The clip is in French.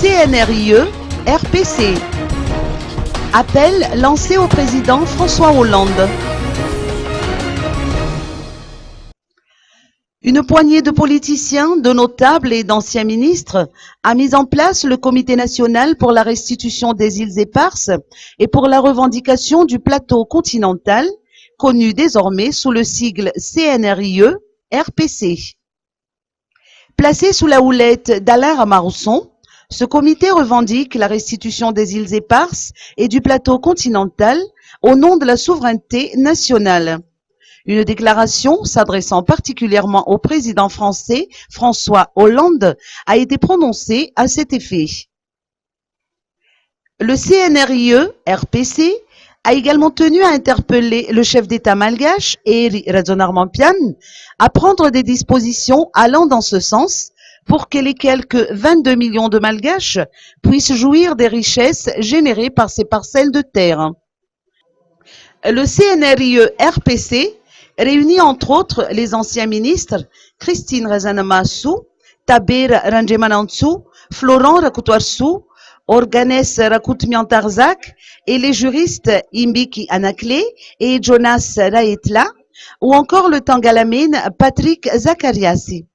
CNRIE RPC. Appel lancé au président François Hollande. Une poignée de politiciens, de notables et d'anciens ministres a mis en place le Comité national pour la restitution des îles éparses et pour la revendication du plateau continental, connu désormais sous le sigle CNRIE RPC. Placé sous la houlette d'Alain Ramarousson, ce comité revendique la restitution des îles éparses et du plateau continental au nom de la souveraineté nationale. Une déclaration s'adressant particulièrement au président français François Hollande a été prononcée à cet effet. Le CNRIE RPC a également tenu à interpeller le chef d'État malgache, Heri Rajaonarimampianina, à prendre des dispositions allant dans ce sens pour que les quelques 22 millions de Malgaches puissent jouir des richesses générées par ces parcelles de terre. Le CNRIE RPC réunit entre autres les anciens ministres Christine Razanamasu, Tabir Rangemanansu, Florent Rakoutoarsou, Organes Rakoutmiantarzak et les juristes Imbiki Anakle et Jonas Raetla, ou encore le Tangalamène Patrick Zakariassi.